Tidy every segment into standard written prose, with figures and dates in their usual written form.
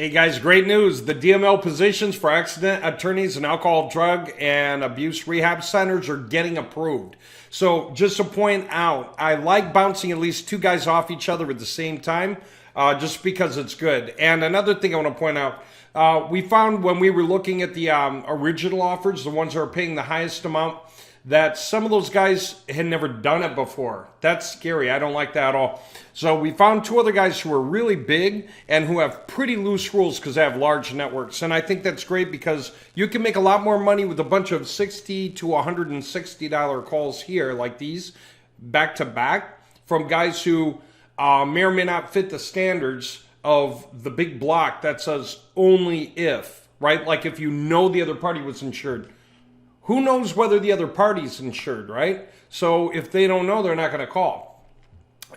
Hey guys, great news. The DML positions for accident attorneys and alcohol, drug, and abuse rehab centers are getting approved. So just to point out, I like bouncing at least two guys off each other at the same time, just because it's good. And another thing I want to point out, we found when we were looking at the original offers, the ones that are paying the highest amount, that some of those guys had never done it before. That's scary. I don't like that at all. So we found two other guys who are really big and who have pretty loose rules because they have large networks. And I think that's great because you can make a lot more money with a bunch of $60 to $160 calls here like these back to back from guys who may or may not fit the standards of the big block that says only if, right? Like if you know the other party was insured. Who knows whether the other party's insured, right? So if they don't know, they're not going to call.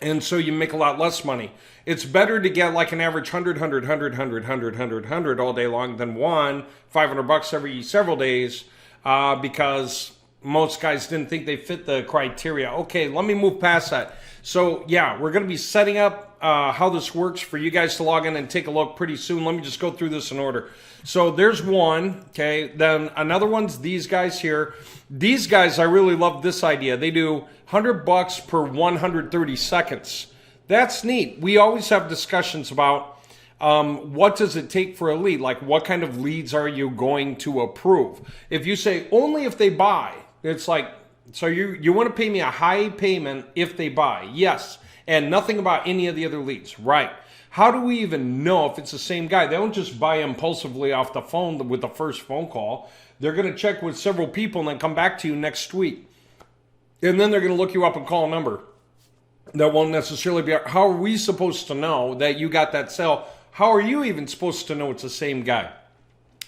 And so you make a lot less money. It's better to get like an average 100 all day long than one, $500 every several days, because most guys didn't think they fit the criteria. Okay, let me move past that. So yeah, we're going to be setting up how this works for you guys to log in and take a look pretty soon. Let me just go through this in order. So there's one, okay, then another one's these guys here. These guys, I really love this idea. They do $100 per 130 seconds. That's neat. We always have discussions about what does it take for a lead? Like what kind of leads are you going to approve? If you say only if they buy, it's like, so you want to pay me a high payment if they buy. Yes. And nothing about any of the other leads. Right. How do we even know if it's the same guy? They don't just buy impulsively off the phone with the first phone call. They're going to check with several people and then come back to you next week. And then they're going to look you up and call a number. That won't necessarily be. How are we supposed to know that you got that sale? How are you even supposed to know it's the same guy?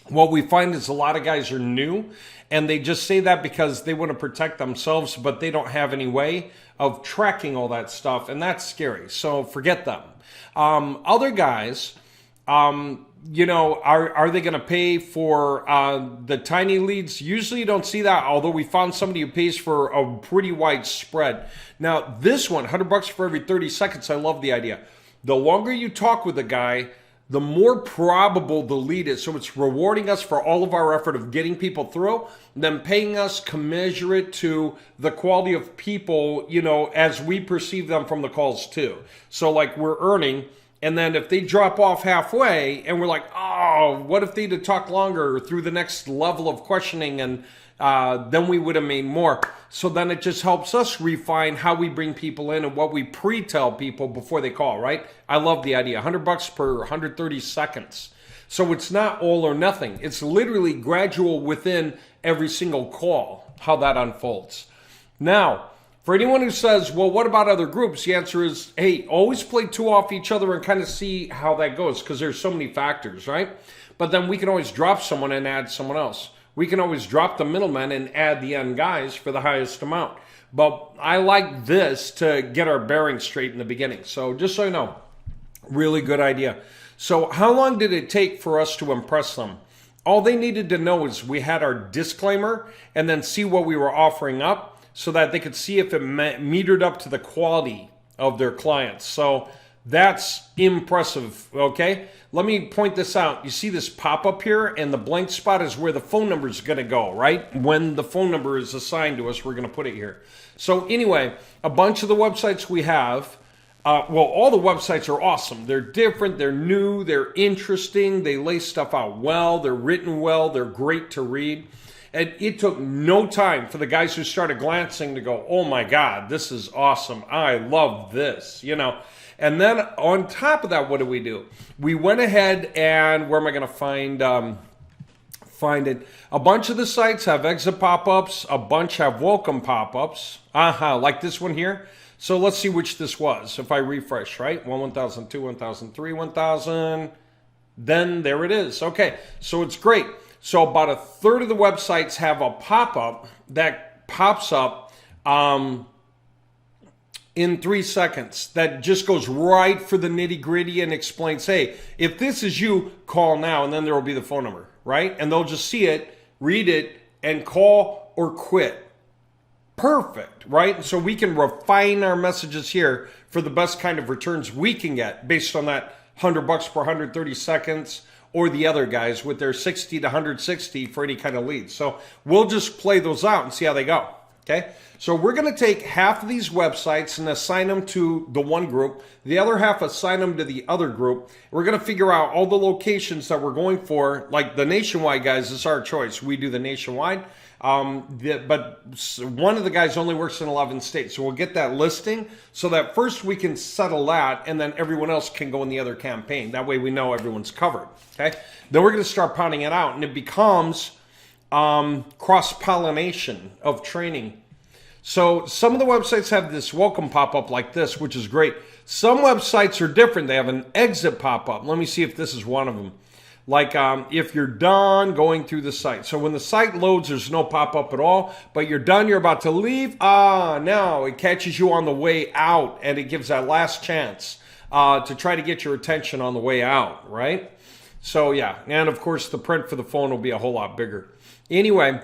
What we find is a lot of guys are new and they just say that because they want to protect themselves, but they don't have any way of tracking all that stuff. And that's scary. So forget them. Other guys, are they going to pay for the tiny leads? Usually you don't see that, although we found somebody who pays for a pretty wide spread. Now, this one, $100 for every 30 seconds, I love the idea. The longer you talk with a guy, the more probable the lead is. So it's rewarding us for all of our effort of getting people through, then paying us commensurate to the quality of people, as we perceive them from the calls too. So like we're earning, and then if they drop off halfway and we're like, oh, what if they'd have talked longer through the next level of questioning, and then we would have made more. So then it just helps us refine how we bring people in and what we pre-tell people before they call, right? I love the idea. $100 per 130 seconds. So it's not all or nothing. It's literally gradual within every single call, how that unfolds. Now, for anyone who says, well, what about other groups? The answer is, hey, always play two off each other and kind of see how that goes, because there's so many factors, right? But then we can always drop someone and add someone else. We can always drop the middlemen and add the end guys for the highest amount. But I like this to get our bearings straight in the beginning. So just so you know, really good idea. So how long did it take for us to impress them? All they needed to know is we had our disclaimer and then see what we were offering up so that they could see if it metered up to the quality of their clients. So that's impressive, okay? Let me point this out. You see this pop-up here, and the blank spot is where the phone number is going to go, right? When the phone number is assigned to us, we're going to put it here. So anyway, a bunch of the websites we have, all the websites are awesome. They're different, they're new, they're interesting, they lay stuff out well, they're written well, they're great to read. And it took no time for the guys who started glancing to go, oh my God, this is awesome. I love this, And then on top of that, what do? We went ahead and, where am I going to find it? A bunch of the sites have exit pop-ups. A bunch have welcome pop-ups. Like this one here. So let's see which this was. If I refresh, right? 1,000, 2, 1,000, 3, 1,000. Then there it is. Okay, so it's great. So about a third of the websites have a pop-up that pops up in 3 seconds that just goes right for the nitty-gritty and explains, hey, if this is you, call now, and then there will be the phone number, right? And they'll just see it, read it, and call or quit. Perfect, right? So we can refine our messages here for the best kind of returns we can get based on that $100 per 130 seconds, or the other guys with their 60 to 160 for any kind of leads. So we'll just play those out and see how they go. Okay, so we're going to take half of these websites and assign them to the one group. The other half assign them to the other group. We're going to figure out all the locations that we're going for. Like the nationwide guys, it's our choice. We do the nationwide. But one of the guys only works in 11 states. So we'll get that listing so that first we can settle that, and then everyone else can go in the other campaign. That way we know everyone's covered. Okay, then we're going to start pounding it out, and it becomes cross-pollination of training. So some of the websites have this welcome pop-up like this, which is great. Some websites are different. They have an exit pop-up. Let me see if this is one of them. Like if you're done going through the site. So when the site loads, there's no pop-up at all, but you're done, you're about to leave. No, it catches you on the way out, and it gives that last chance to try to get your attention on the way out, right? So yeah, and of course the print for the phone will be a whole lot bigger. Anyway,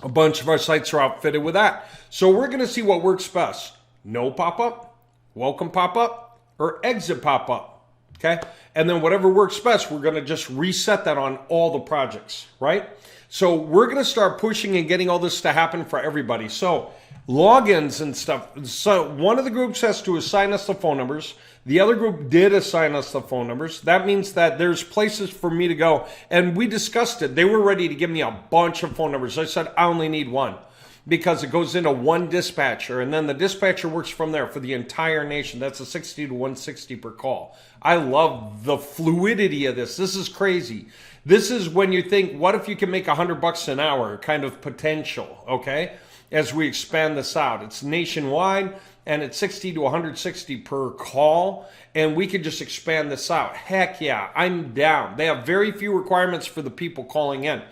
a bunch of our sites are outfitted with that. So we're going to see what works best. No pop-up, welcome pop-up, or exit pop-up, okay? And then whatever works best, we're going to just reset that on all the projects, right? So we're going to start pushing and getting all this to happen for everybody. So logins and stuff. So one of the groups has to assign us the phone numbers. The other group did assign us the phone numbers. That means that there's places for me to go. And we discussed it. They were ready to give me a bunch of phone numbers. I said, I only need one, because it goes into one dispatcher, and then the dispatcher works from there for the entire nation. That's a 60 to 160 per call. I love the fluidity of this. This is crazy. This is when you think, what if you can make $100 an hour kind of potential, okay? As we expand this out. It's nationwide, and it's 60 to 160 per call, and we could just expand this out. Heck yeah, I'm down. They have very few requirements for the people calling in.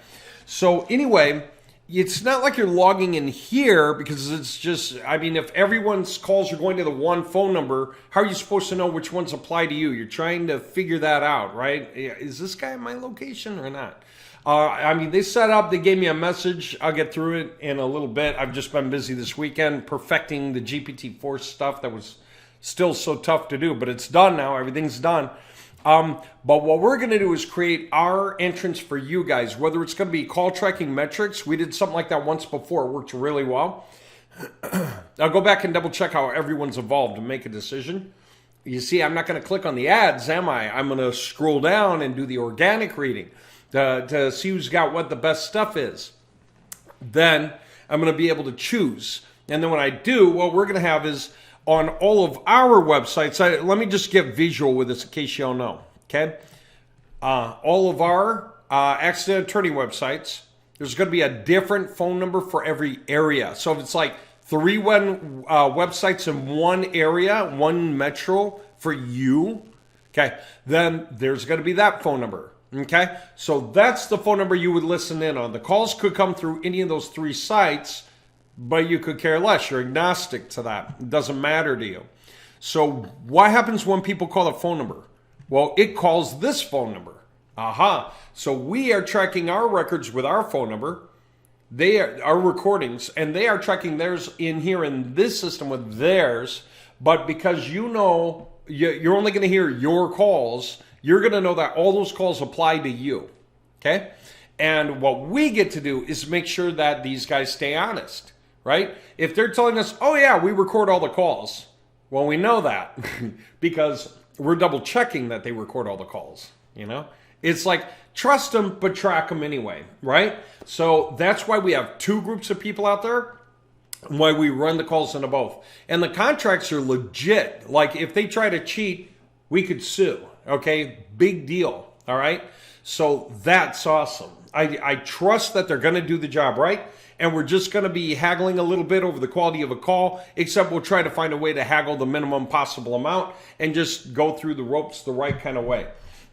So anyway, it's not like you're logging in here, because it's just, I mean, if everyone's calls are going to the one phone number, how are you supposed to know which ones apply to you? You're trying to figure that out, right? Is this guy in my location or not? I mean, they set up, they gave me a message. I'll get through it in a little bit. I've just been busy this weekend perfecting the GPT-4 stuff that was still so tough to do, but it's done now. Everything's done. But what we're going to do is create our entrance for you guys, whether it's going to be call tracking metrics. We did something like that once before. It worked really well. I'll go back and double check how everyone's evolved and make a decision. You see, I'm not going to click on the ads, am I? I'm going to scroll down and do the organic reading to see who's got what the best stuff is. Then I'm going to be able to choose. And then when I do, what we're going to have is on all of our websites, let me just get visual with this in case you don't know, okay? All of our accident attorney websites, there's going to be a different phone number for every area. So if it's like 3 websites in one area, one metro for you, okay, then there's going to be that phone number, okay? So that's the phone number you would listen in on. The calls could come through any of those 3 sites, but you could care less. You're agnostic to that. It doesn't matter to you. So what happens when people call a phone number? Well, it calls this phone number. Aha. So we are tracking our records with our phone number. They are our recordings, and they are tracking theirs in here in this system with theirs. But because you know you're only going to hear your calls, you're going to know that all those calls apply to you. Okay? And what we get to do is make sure that these guys stay honest. Right? If they're telling us, oh yeah, we record all the calls. Well, we know that because we're double checking that they record all the calls. You know, it's like, trust them, but track them anyway. Right? So that's why we have 2 groups of people out there, and why we run the calls into both. And the contracts are legit. Like if they try to cheat, we could sue. Okay? Big deal. All right? So that's awesome. I trust that they're going to do the job right. And we're just going to be haggling a little bit over the quality of a call, except we'll try to find a way to haggle the minimum possible amount and just go through the ropes the right kind of way.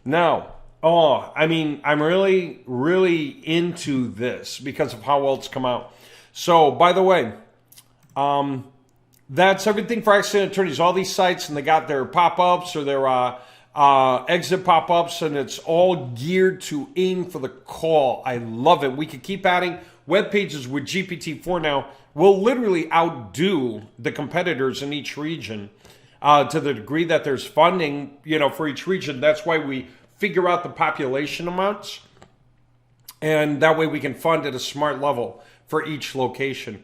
Now, I mean, I'm really, really into this because of how well it's come out. So, by the way, that's everything for accident attorneys. All these sites, and they got their pop-ups or their exit pop-ups, and it's all geared to aim for the call. I love it. We could keep adding web pages with GPT-4 now. Will literally outdo the competitors in each region. to the degree that there's funding, for each region. That's why we figure out the population amounts, and that way we can fund at a smart level for each location.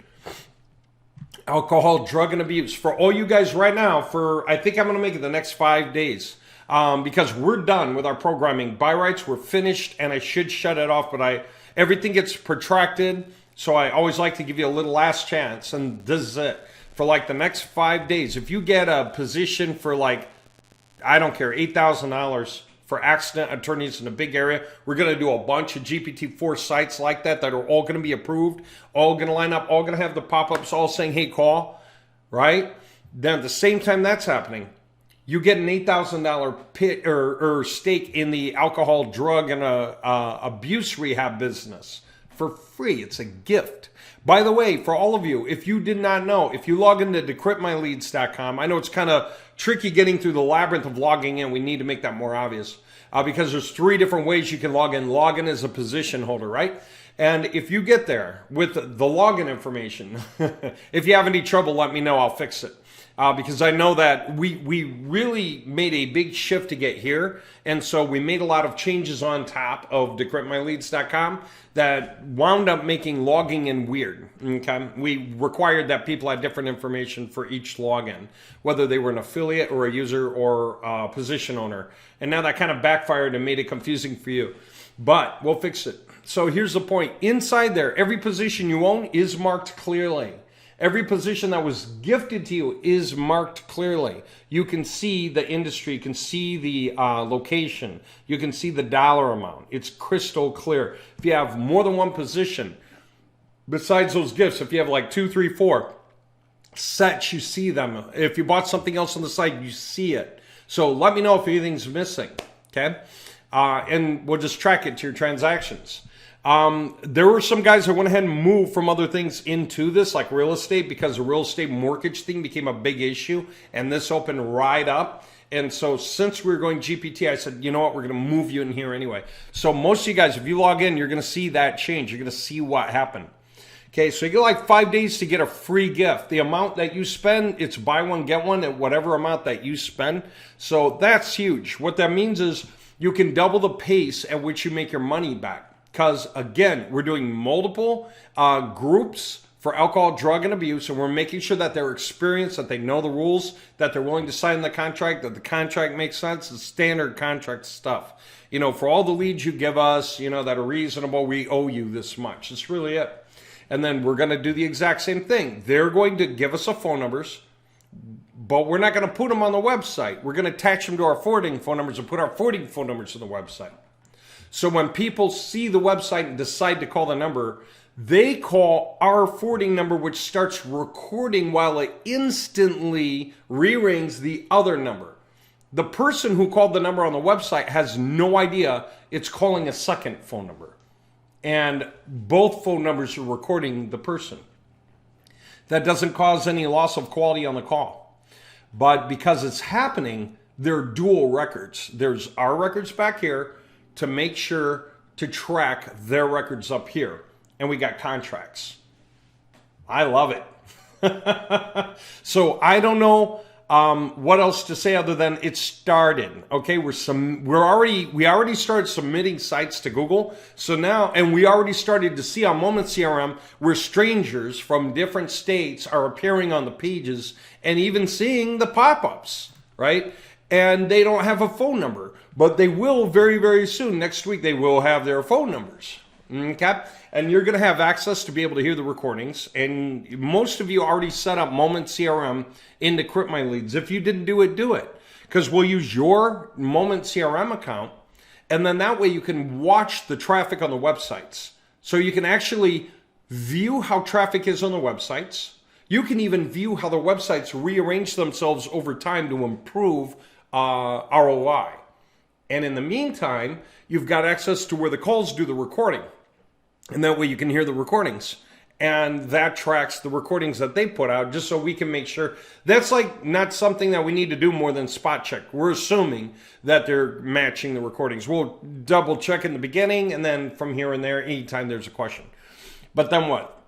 Alcohol, drug, and abuse. For all you guys right now, I think I'm going to make it the next 5 days, because we're done with our programming. Buy rights, we're finished, and I should shut it off, but everything gets protracted, so I always like to give you a little last chance, and this is it. For like the next 5 days, if you get a position for like, I don't care, $8,000 for accident attorneys in a big area, we're going to do a bunch of GPT-4 sites like that are all going to be approved, all going to line up, all going to have the pop-ups all saying, hey, call, right? Then at the same time that's happening, you get an $8,000 pit or stake in the alcohol, drug, and abuse rehab business for free. It's a gift. By the way, for all of you, if you did not know, if you log into decryptmyleads.com, I know it's kind of tricky getting through the labyrinth of logging in. We need to make that more obvious because there's 3 different ways you can log in. Log in as a position holder, right? And if you get there with the login information, if you have any trouble, let me know. I'll fix it. Because I know that we really made a big shift to get here. And so we made a lot of changes on top of decryptmyleads.com that wound up making logging in weird. Okay? We required that people had different information for each login, whether they were an affiliate or a user or a position owner. And now that kind of backfired and made it confusing for you. But we'll fix it. So here's the point. Inside there, every position you own is marked clearly. Every position that was gifted to you is marked clearly. You can see the industry, you can see the location, you can see the dollar amount. It's crystal clear. If you have more than one position, besides those gifts, if you have like 2, 3, 4 sets, you see them. If you bought something else on the site, you see it. So let me know if anything's missing, okay? And we'll just track it to your transactions. There were some guys that went ahead and moved from other things into this, like real estate, because the real estate mortgage thing became a big issue, and this opened right up. And so since we were going GPT, I said, you know what, we're going to move you in here anyway. So most of you guys, if you log in, you're going to see that change. You're going to see what happened. Okay, so you get like 5 days to get a free gift. The amount that you spend, it's buy one, get one at whatever amount that you spend. So that's huge. What that means is you can double the pace at which you make your money back. Because, again, we're doing multiple groups for alcohol, drug, and abuse, and we're making sure that they're experienced, that they know the rules, that they're willing to sign the contract, that the contract makes sense, the standard contract stuff. For all the leads you give us, that are reasonable, we owe you this much. That's really it. And then we're going to do the exact same thing. They're going to give us phone numbers, but we're not going to put them on the website. We're going to attach them to our forwarding phone numbers and put our forwarding phone numbers to the website. So when people see the website and decide to call the number, they call our forwarding number, which starts recording while it instantly re-rings the other number. The person who called the number on the website has no idea it's calling a second phone number. And both phone numbers are recording the person. That doesn't cause any loss of quality on the call. But because it's happening, they're dual records. There's our records back here to make sure to track their records up here. And we got contracts. I love it. So I don't know what else to say other than it started. Okay, we already started submitting sites to Google. So now, and we already started to see on Moment CRM where strangers from different states are appearing on the pages and even seeing the pop-ups, right? And they don't have a phone number, but they will very, very soon. Next week, they will have their phone numbers. Okay? And you're going to have access to be able to hear the recordings. And most of you already set up Moment CRM in Decrypt My Leads. If you didn't do it, do it. Because we'll use your Moment CRM account. And then that way you can watch the traffic on the websites. So you can actually view how traffic is on the websites. You can even view how the websites rearrange themselves over time to improve ROI. And in the meantime, you've got access to where the calls do the recording. And that way you can hear the recordings. And that tracks the recordings that they put out just so we can make sure. That's like not something that we need to do more than spot check. We're assuming that they're matching the recordings. We'll double check in the beginning and then from here and there anytime there's a question. But then what?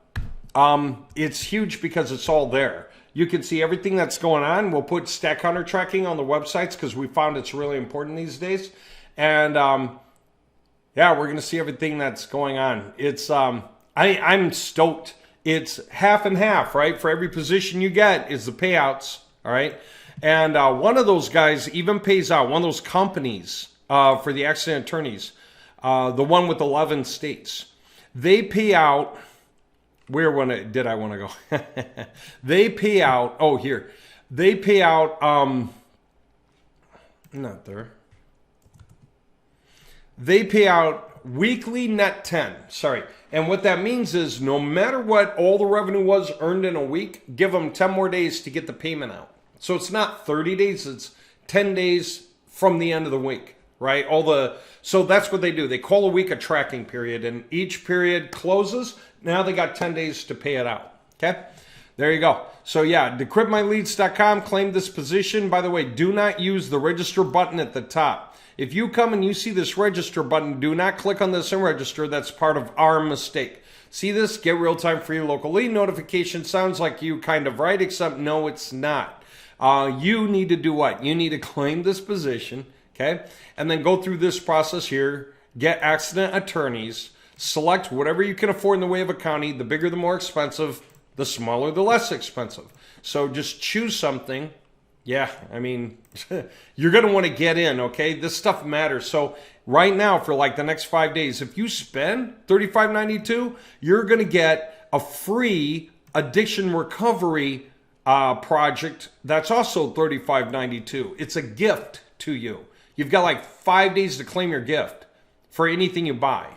It's huge because it's all there. You can see everything that's going on. We'll put stack counter tracking on the websites because we found it's really important these days. And yeah, we're going to see everything that's going on. It's I'm stoked. It's half and half, right? For every position you get is the payouts, all right? And one of those guys even pays out, one of those companies for the accident attorneys, the one with 11 states. They pay out, did I want to go? They pay out, oh, here. They pay out, not there. They pay out weekly net 10, sorry. And what that means is no matter what all the revenue was earned in a week, give them 10 more days to get the payment out. So it's not 30 days, it's 10 days from the end of the week, right? So that's what they do. They call a week a tracking period, and each period closes. Now they got 10 days to pay it out, okay? There you go. So yeah, decryptmyleads.com, claim this position. By the way, do not use the register button at the top. If you come and you see this register button, do not click on this and register. That's part of our mistake. See this? Get real-time free local lead notification. Sounds like you kind of right, except no, it's not. You need to do what? You need to claim this position, okay? And then go through this process here, get accident attorneys, select whatever you can afford in the way of a county. The bigger, the more expensive. The smaller, the less expensive. So just choose something. Yeah, I mean, you're going to want to get in, okay? This stuff matters. So right now, for like the next 5 days, if you spend $35.92, you're going to get a free addiction recovery project that's also $35.92. It's a gift to you. You've got like 5 days to claim your gift for anything you buy.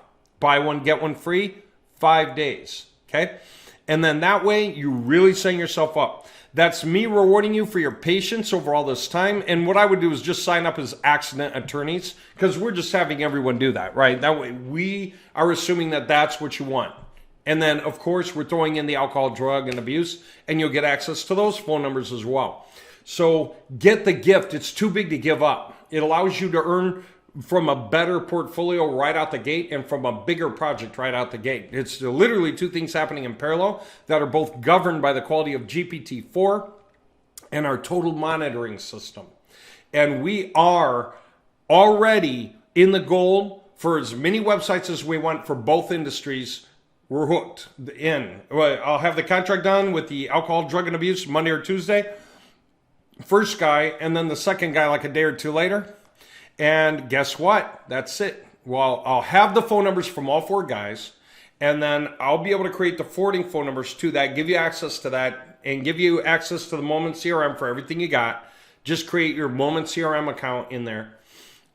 Buy one, get one free, 5 days, okay? And then that way, you really setting yourself up. That's me rewarding you for your patience over all this time. And what I would do is just sign up as accident attorneys because we're just having everyone do that, right? That way, we are assuming that that's what you want. And then, of course, we're throwing in the alcohol, drug, and abuse, and you'll get access to those phone numbers as well. So get the gift. It's too big to give up. It allows you to earn from a better portfolio right out the gate and from a bigger project right out the gate. It's literally two things happening in parallel that are both governed by the quality of GPT-4 and our total monitoring system. And we are already in the goal for as many websites as we want for both industries. We're hooked in. I'll have the contract done with the alcohol, drug, and abuse Monday or Tuesday. First guy, and then the second guy like a day or two later. And guess what? That's it. Well, I'll have the phone numbers from all four guys, and then I'll be able to create the forwarding phone numbers to that, give you access to that, and give you access to the Moment CRM for everything you got. Just create your Moment CRM account in there.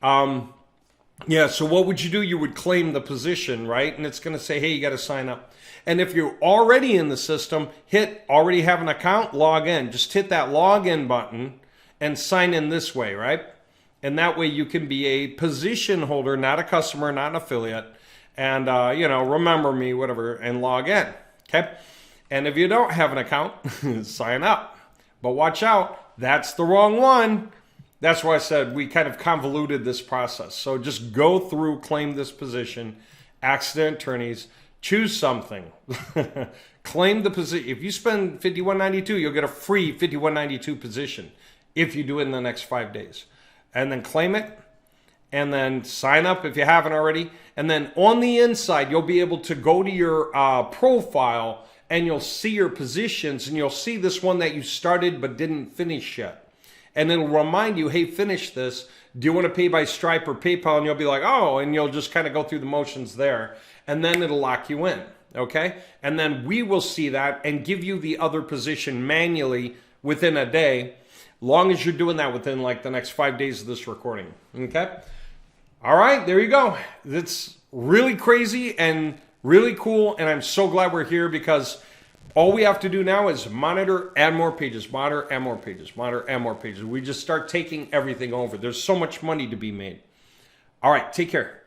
Yeah, so what would you do? You would claim the position, right? And it's going to say, hey, you got to sign up. And if you're already in the system, hit already have an account, log in. Just hit that login button and sign in this way, right? And that way you can be a position holder, not a customer, not an affiliate. And, remember me, whatever, and log in, okay? And if you don't have an account, sign up. But watch out, that's the wrong one. That's why I said we kind of convoluted this process. So just go through, claim this position, accident attorneys, choose something. Claim the position. If you spend $51.92, you'll get a free $51.92 position if you do it in the next 5 days. And then claim it, and then sign up if you haven't already. And then on the inside, you'll be able to go to your profile, and you'll see your positions, and you'll see this one that you started but didn't finish yet. And it'll remind you, hey, finish this. Do you want to pay by Stripe or PayPal? And you'll be like, oh, and you'll just kind of go through the motions there. And then it'll lock you in, okay? And then we will see that and give you the other position manually within a day, long as you're doing that within like the next 5 days of this recording, okay? All right, there you go. It's really crazy and really cool, and I'm so glad we're here because all we have to do now is monitor, add more pages, monitor, add more pages, monitor, add more pages. We just start taking everything over. There's so much money to be made. All right, take care.